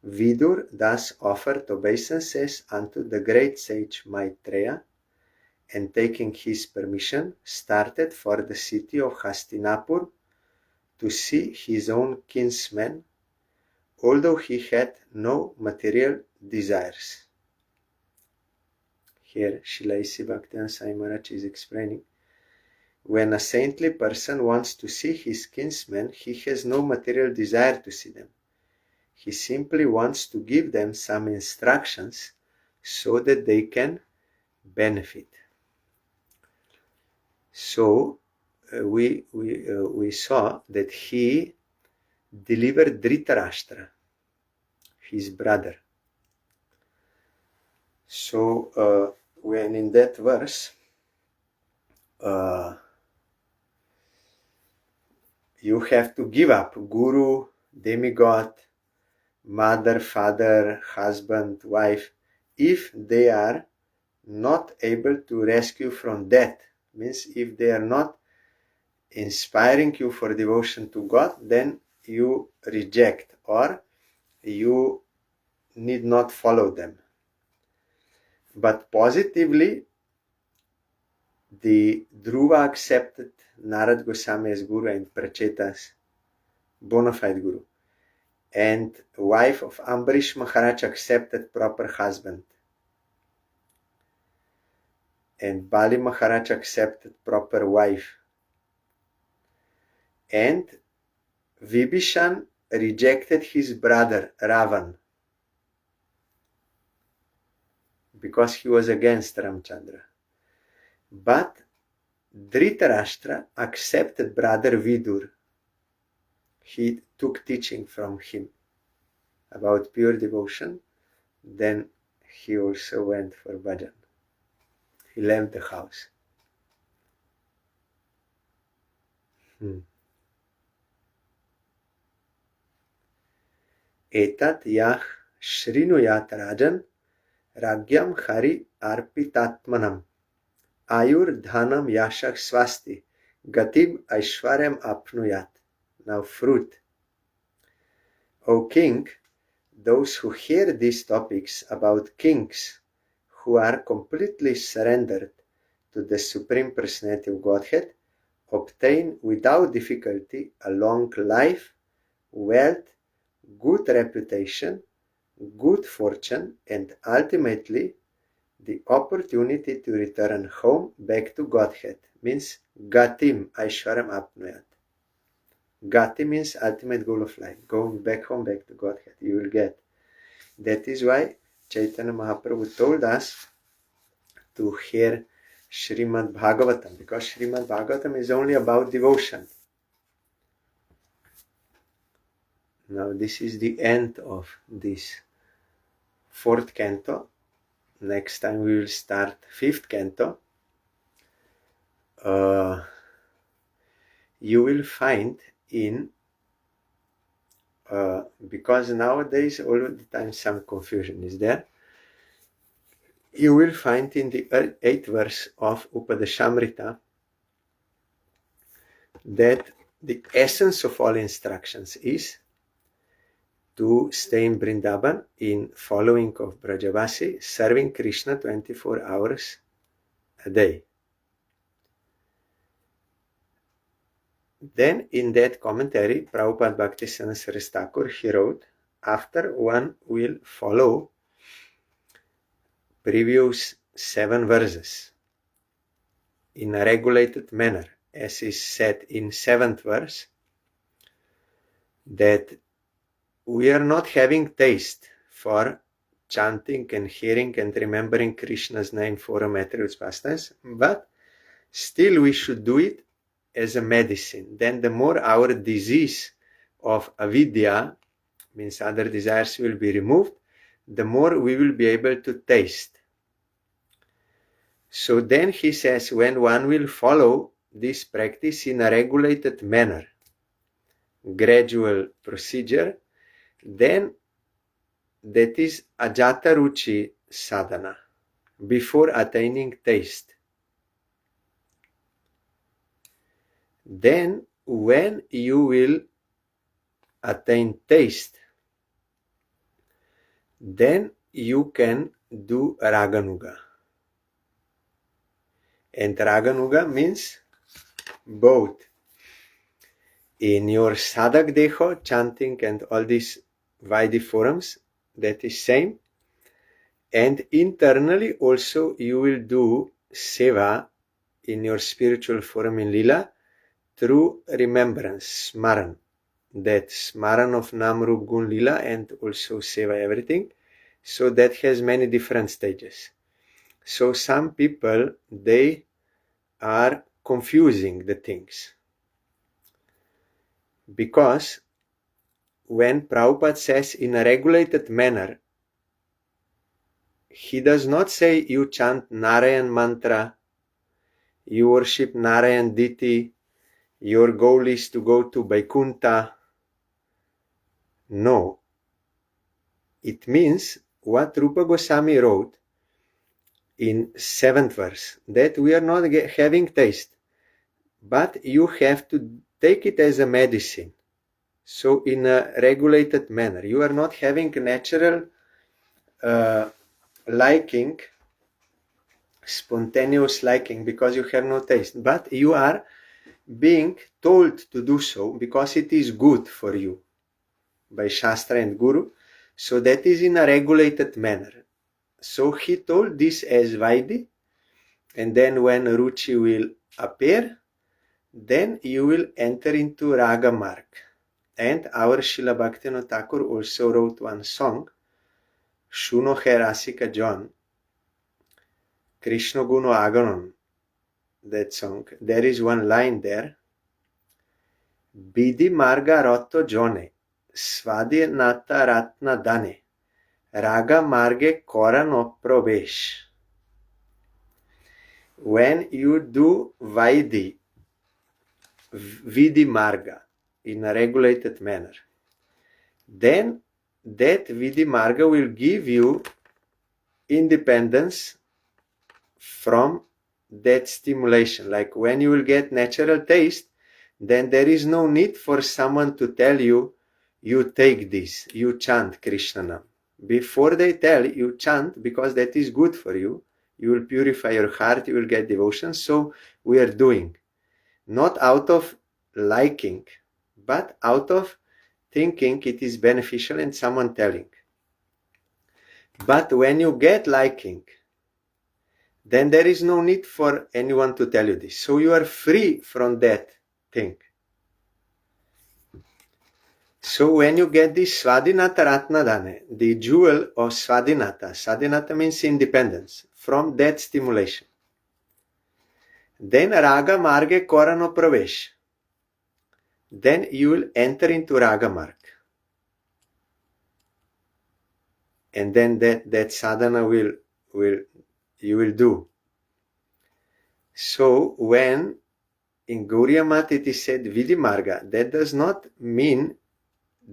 Vidur thus offered obeisances unto the great sage Maitreya, and taking his permission, started for the city of Hastinapur to see his own kinsmen, although he had no material desires. Here, Srila A.C. Bhaktivedanta Swami Maharaj is explaining, when a saintly person wants to see his kinsmen, he has no material desire to see them. He simply wants to give them some instructions so that they can benefit. So we saw that he delivered Dhritarashtra, his brother. So when in that verse you have to give up guru, demigod, mother, father, husband, wife, if they are not able to rescue from death. Means if they are not inspiring you for devotion to God, then you reject or you need not follow them. But positively, the Dhruva accepted Narad Goswami as Guru and Pracheta as bona fide Guru. And wife of Ambarish Maharaj accepted proper husband. And Bali Maharaj accepted proper wife. And Vibhishan rejected his brother Ravan because he was against Ramchandra. But Dhritarashtra accepted brother Vidur. He took teaching from him about pure devotion. Then he also went for bhajan. He left the house. Etat yah shrinuyat rajan ragyam hari arpitatmanam ayur dhanam yashak swasti gatim aishwaryam apnuyat. Now fruit. O king, those who hear these topics about kings who are completely surrendered to the Supreme Personality of Godhead obtain without difficulty a long life, wealth, good reputation, good fortune, and ultimately the opportunity to return home back to Godhead. Means Gatim Aishwaram Apnuyat. Gati means ultimate goal of life. Going back home, back to Godhead. You will get. That is why Chaitanya Mahaprabhu told us to hear Srimad Bhagavatam, because Srimad Bhagavatam is only about devotion. Now this is the end of this 4th canto. Next time we will start 5th canto. You will find in because nowadays all the time some confusion is there. You will find in the 8th verse of Upadeshamrita that the essence of all instructions is to stay in Vrindavan in following of Brajavasi, serving Krishna 24 hours a day. Then in that commentary, Prabhupada Bhaktisiddhanta Saraswati Thakur, he wrote, after one will follow previous 7 verses in a regulated manner as is said in 7th verse, that we are not having taste for chanting and hearing and remembering Krishna's name for a material pastimes, but still we should do it as a medicine. Then the more our disease of avidya, means other desires, will be removed, the more we will be able to taste. So then he says, when one will follow this practice in a regulated manner, gradual procedure, then that is ajata ruchi sadhana, before attaining taste. Then when you will attain taste, then you can do Raganuga. And Raganuga means both in your sadhak deho, chanting and all these Vaidhi forms, that is same. And internally also you will do seva in your spiritual form in Lila through remembrance, smaran. That smaran of Nam Rup Gun Lila and also seva, everything. So that has many different stages. So some people, they are confusing the things. Because when Prabhupada says in a regulated manner, he does not say you chant Narayan mantra, you worship Narayan deity, your goal is to go to Vaikuntha. No. It means what Rupa Goswami wrote in 7th verse, that we are not having taste, but you have to take it as a medicine. So in a regulated manner, you are not having natural liking, spontaneous liking, because you have no taste, but you are being told to do so because it is good for you by Shastra and Guru. So that is in a regulated manner. So he told this as Vaidhi, and then when Ruchi will appear, then you will enter into Raga Marg. And our Srila Bhaktivinoda Thakur also wrote one song, Shuno He Rasika John, Krishna Guno Aganon, that song. There is one line there, Bidi Marga Rotto Jone, Svadi Nata Ratna Dane, Raga Marge Korano Provesh. When you do Vaidhi, Vidhi Marga, in a regulated manner, then that Vidhi Marga will give you independence from that stimulation. Like when you will get natural taste, then there is no need for someone to tell you, you take this, you chant Krishna Nam. Before they tell you, chant, because that is good for you. You will purify your heart, you will get devotion. So we are doing, not out of liking, but out of thinking it is beneficial and someone telling. But when you get liking, then there is no need for anyone to tell you this. So you are free from that thing. So when you get this Svadhinata Ratnadane, the jewel of Svadhinata, Svadhinata means independence from that stimulation, then Raga Marge Korano Pravesh, then you will enter into Raga Marg. And then that sadhana you will do. So when in Gauriya Mat it is said Vidhi Marga, that does not mean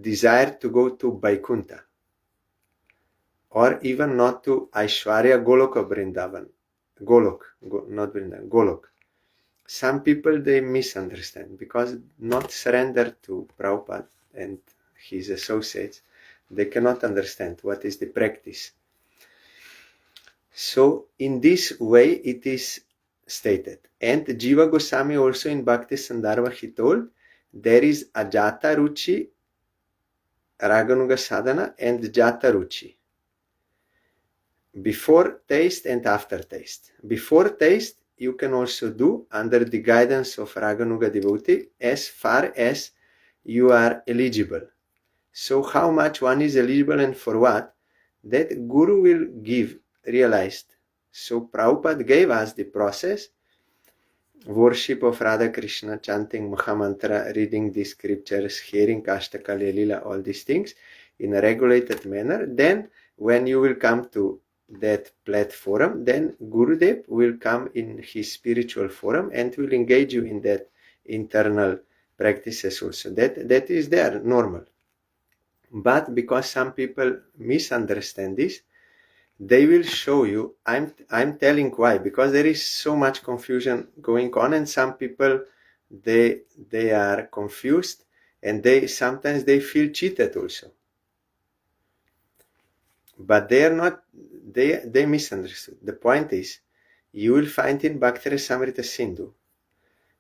desire to go to Vaikuntha, or even not to Aishwarya Goloka Vrindavan. Not Vrindavan, Golok. Some people, they misunderstand because not surrender to Prabhupada and his associates, they cannot understand what is the practice. So in this way it is stated. And Jiva Goswami also in Bhakti Sandarbha, he told, there is a Jata Ruchi, Raganuga Sadhana, and Jata Ruchi. Before taste and after taste. Before taste you can also do under the guidance of Raganuga devotee as far as you are eligible. So how much one is eligible and for what, that Guru will give, realized. So Prabhupada gave us the process: worship of Radha Krishna, chanting Mahamantra, reading the scriptures, hearing Ashtaka Lila, all these things in a regulated manner. Then when you will come to that platform, then Gurudev will come in his spiritual form and will engage you in that internal practices also. That is there, normal. But because some people misunderstand this, they will show you. I'm telling why, because there is so much confusion going on, and some people they are confused, and they sometimes they feel cheated also. But they are not, they misunderstood. The point is, you will find in Bhakti Rasamrita Sindhu,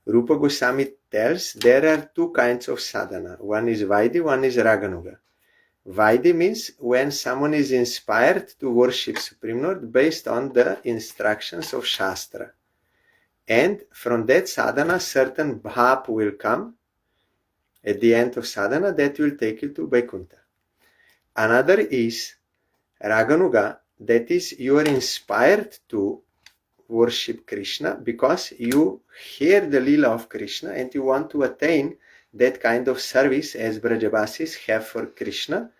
Rupa Goswami tells there are two kinds of sadhana. One is Vaidhi, one is Raganuga. Vaidhi means when someone is inspired to worship Supreme Lord based on the instructions of Shastra. And from that sadhana, certain bhap will come at the end of sadhana that will take you to Vaikuntha. Another is Raganuga, that is, you are inspired to worship Krishna because you hear the Leela of Krishna and you want to attain that kind of service as Brajavasis have for Krishna.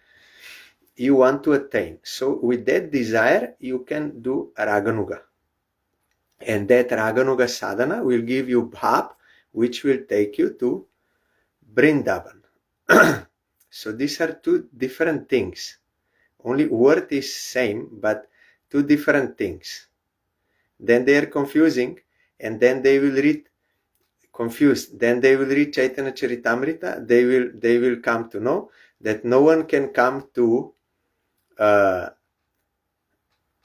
You want to attain. So with that desire, you can do Raganuga. And that Raganuga sadhana will give you bhap, which will take you to Vrindavan. So these are two different things. Only word is same, but two different things. Then they are confusing, and then they will read confused. Then they will read Chaitanya Charitamrita. They will come to know that no one can come to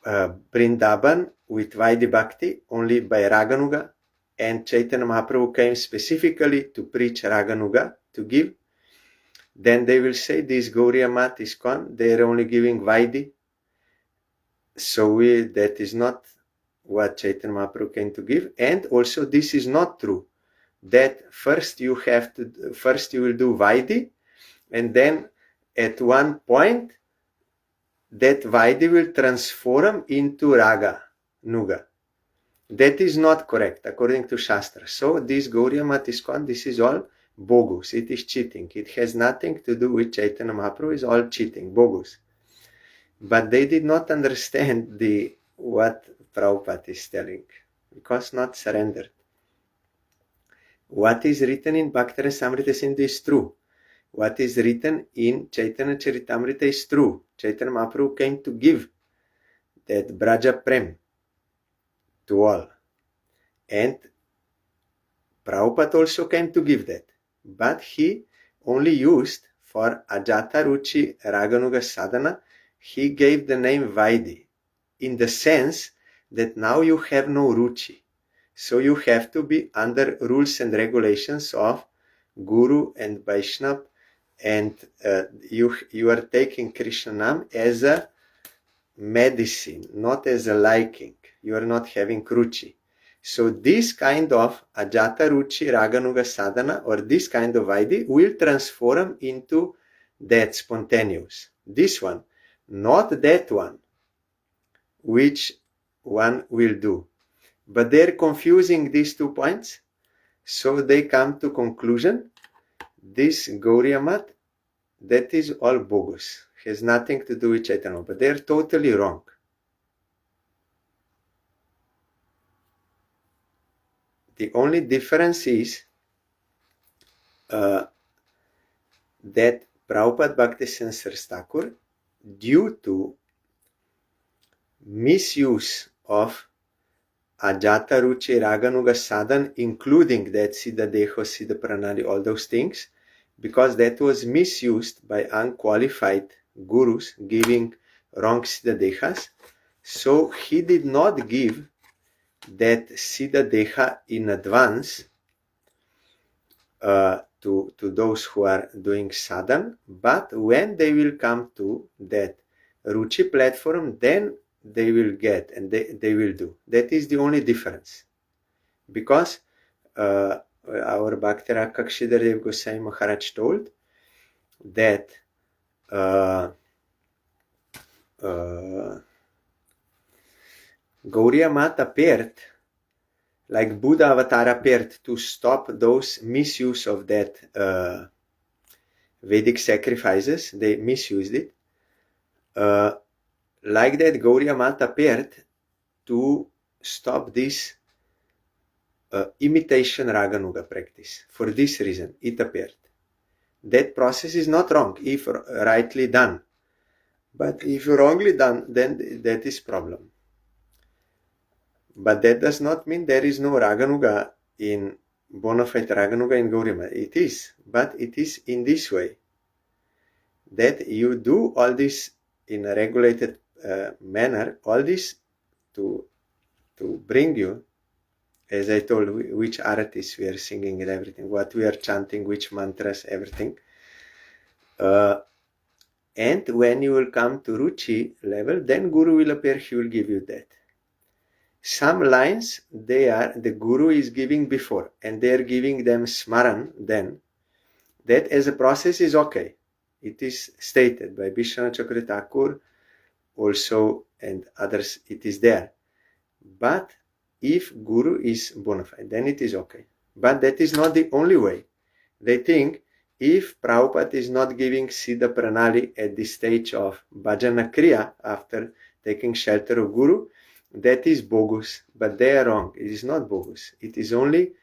Vrindavan with Vaidhi Bhakti only by Raganuga, and Chaitanya Mahaprabhu came specifically to preach Raganuga, to give. Then they will say this Gauriya Mat ISKCON, they are only giving Vaidhi. So that is not what Chaitanya Mahaprabhu came to give. And also this is not true, that first you will do Vaidhi, and then at one point that Vaidhi will transform into Raga Nuga. That is not correct according to Shastra. So this Gauriya Mat ISKCON, this is all bogus. It is cheating. It has nothing to do with Chaitanya Mahaprabhu. It's all cheating, bogus. But they did not understand what Prabhupada is telling, because not surrendered. What is written in Bhakti Rasamrita Sindhu is true. What is written in Chaitanya Charitamrita is true. Chaitanya Mahaprabhu came to give that Braja Prem to all. And Prabhupada also came to give that. But he only used for Ajata Ruchi Raganuga Sadhana, he gave the name Vaidhi, in the sense that now you have no Ruchi. So you have to be under rules and regulations of Guru and Vaishnava, and you are taking Krishna Nam as a medicine, not as a liking. You are not having Ruchi. So this kind of Ajata Ruchi Raganuga Sadhana, or this kind of Vaidhi, will transform into that spontaneous. This one, not that one, which one will do. But they're confusing these 2 points, so they come to conclusion, this Gauriya Mat, that is all bogus, has nothing to do with Chaitanya, but they're totally wrong. The only difference is that Prabhupada Bhaktisiddhanta Saraswati Thakur, due to misuse of Ajata Ruchi Raganuga Sadhan, including that Siddha Deho, Siddha Pranali, all those things, because that was misused by unqualified gurus giving wrong Siddha Dehas, so he did not give that Siddha Deha in advance to those who are doing sadhan, but when they will come to that Ruchi platform, then they will get and they will do. That is the only difference. Because our Bhakti Rakshidhar Dev Goswami Maharaj told that Gauriya Mat appeared, like Buddha avatar appeared to stop those misuse of that Vedic sacrifices. They misused it. Like that, Gauriya Mat appeared to stop this imitation Raganuga practice. For this reason, it appeared. That process is not wrong if rightly done. But if wrongly done, then that is problem. But that does not mean there is no Raganuga in bona fide Raganuga in Gauriya Mat. It is, but it is in this way, that you do all this in a regulated manner, all this to bring you, as I told, which artis we are singing and everything, what we are chanting, which mantras, everything. And when you will come to Ruchi level, then Guru will appear, he will give you that. Some lines, the Guru is giving before, and they are giving them Smaran then. That as a process is okay. It is stated by Vishwanath Chakravarti Thakur also, and others, it is there. But if Guru is bona fide, then it is okay. But that is not the only way. They think if Prabhupada is not giving Siddha Pranali at the stage of Bhajana Kriya after taking shelter of Guru, that is bogus. But they are wrong. It is not bogus. It is only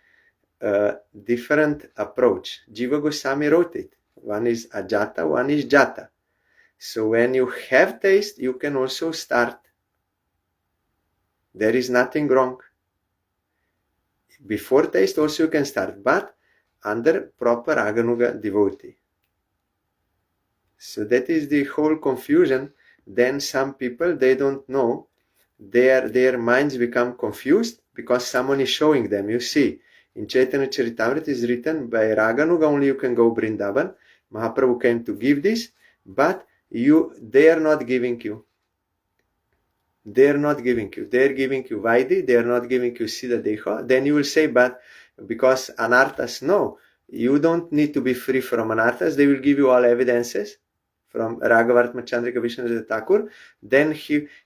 a different approach. Jiva Goswami wrote it. One is Ajata, one is Jata. So when you have taste, you can also start. There is nothing wrong. Before taste also you can start, but under proper Raganuga devotee. So that is the whole confusion. Then some people, they don't know. Their minds become confused because someone is showing them. You see, in Chaitanya Charitamrita is written, by Raganuga only you can go Vrindavan. Mahaprabhu came to give this, but they are not giving you. They are not giving you. They are giving you Vaidhi. They are not giving you Siddha Deha. Then you will say, but because Anarthas, no, you don't need to be free from Anarthas. They will give you all evidences from Raghavartma Chandrika Vishwanath Thakur. Then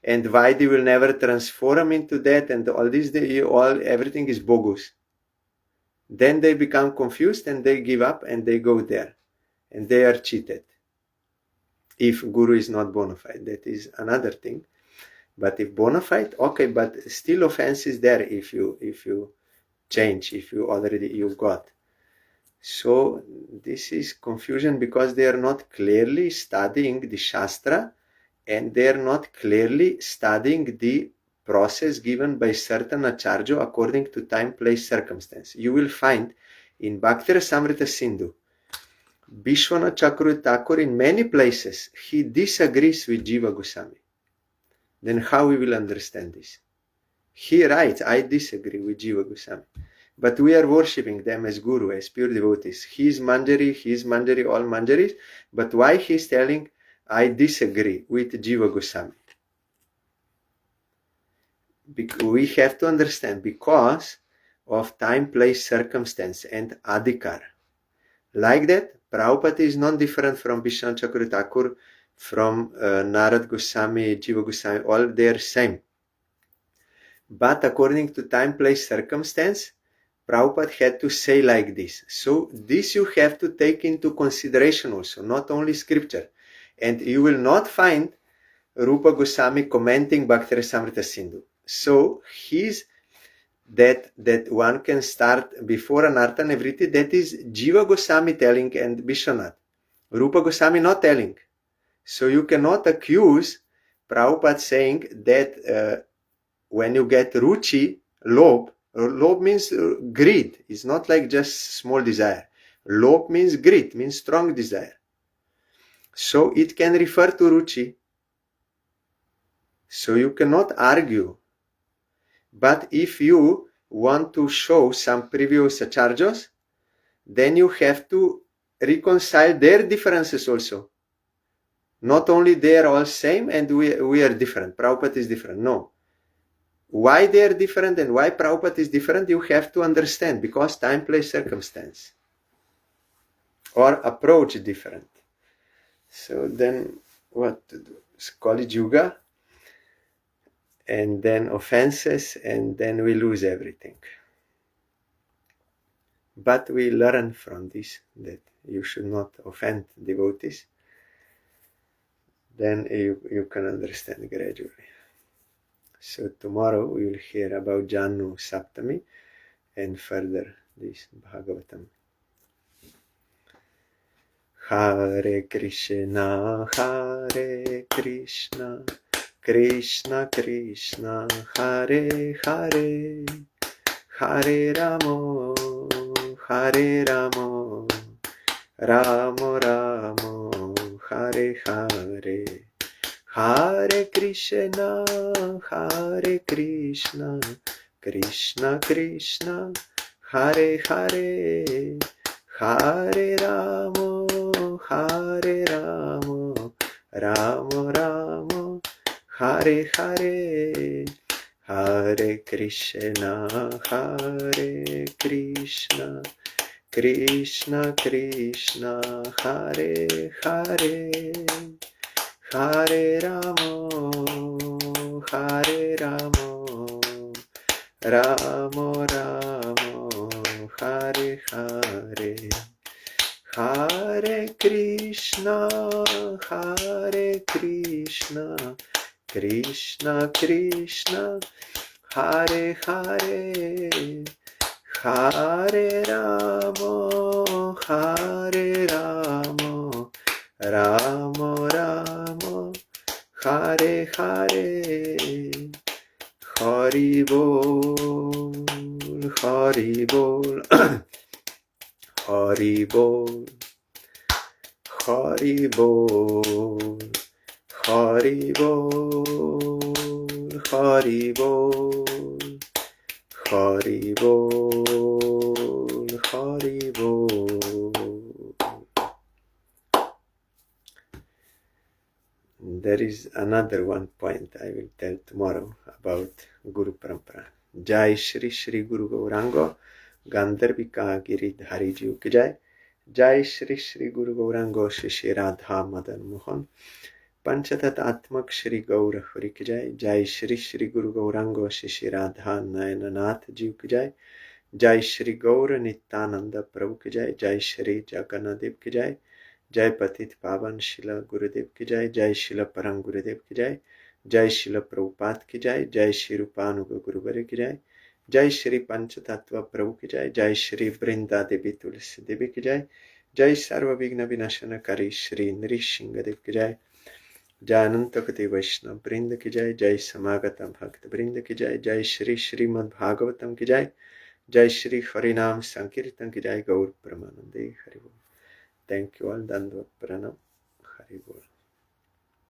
and Vaidhi will never transform into that, and all this, everything is bogus. Then they become confused and they give up and they go there. And they are cheated. If Guru is not bona fide, that is another thing. But if bona fide, okay, but still offense is there if you change, if you've got. So this is confusion because they are not clearly studying the Shastra and they are not clearly studying the process given by certain Acharya according to time, place, circumstance. You will find in Bhakti Rasamrita Sindhu, Vishwanath Chakravarti Thakur in many places, he disagrees with Jiva Goswami. Then how we will understand this? He writes, I disagree with Jiva Goswami. But we are worshipping them as Guru, as pure devotees. He is Manjari, all Manjaris. But why he is telling, I disagree with Jiva Goswami? We have to understand, because of time, place, circumstance, and adhikar. Like that, Prabhupada is not different from Vishwanath Chakravarti Thakur, from Narad Goswami, Jiva Goswami, all they are same. But according to time, place, circumstance, Prabhupada had to say like this. So this you have to take into consideration also, not only scripture. And you will not find Rupa Goswami commenting Bhakti Rasamrita Sindhu. So that one can start before Anartha Nivriti, that is Jiva Goswami telling and Vishwanath. Rupa Goswami not telling. So you cannot accuse Prabhupada saying that when you get ruchi, lob means greed. It's not like just small desire. Lob means greed, means strong desire. So it can refer to ruchi. So you cannot argue. But if you want to show some previous acharyas, then you have to reconcile their differences also. Not only they are all same and we are different. Prabhupada is different. No. Why they are different and why Prabhupada is different, you have to understand, because time, place, circumstance, or approach different. So then what to do? Kali Yuga, and then offenses, and then we lose everything. But we learn from this that you should not offend devotees. Then you can understand gradually. So tomorrow we will hear about Janu Saptami and further this Bhagavatam. Hare Krishna, Hare Krishna, Krishna Krishna, Hare Hare, Hare Ramo, Hare Ramo, Ramo Ramo, Hare Hare, Hare Krishna, Hare Krishna, Krishna Krishna, Hare Hare, Hare Ramo, Hare Ramo, Ramo Ramo, Hare Hare, Hare Krishna, Hare Krishna, Krishna Krishna, Hare Hare, Hare Ramo, Hare Ramo, Ramo Ramo, Hare Hare, Hare Krishna, Hare Krishna, Krishna Krishna, Hare Hare, Hare Ramo, Hare Ramo, Ramo Ramo, Hare Hare, Hari Bol, Hari Bol, Hari Bol, Hari Bol, Hari Bol, Hari Bol, Hari Bol, Hari Bol. There is another one point I will tell tomorrow about Guru Parampara. Jai Shri Shri Guru Gaurango, Gandharvika Giridhari Ji ki Jai. Jai Shri Shri Guru Gaurango, Shri Radha Madan Mohan, Panchatat Atmak Shri Gaur Hari ki Jai. Jai Shri Shri Guru Gaurango, Shri Radha Nayananath Ji ki Jai. Jai Shri Gaur Nityananda Prabhu ki Jai. Jai Shri Jagannadev ki Jai. जय पतित पावन शिला गुरुदेव की जय. जय शिला परम गुरुदेव की जय. जय शिला प्रभुपाद की जय. जय श्री रूपानुग गुरुवर की जय. जय श्री पंच तत्व प्रभु की जय. जय श्री वृंदा देवी तुलसी देवी की जय. जय सर्व विघ्न विनाशन करी श्री नृसिंह देव की जय. जय अनंत कति वैष्णव वृंद की जय. जय समागत भक्त वृंद की जय. जय श्री श्रीमद् भागवतम की जय. जय श्री हरिनाम संकीर्तन की जय. गौर परमानंदे हरि बोल. Thank you all. Dandvat Pranam. Hari Bol.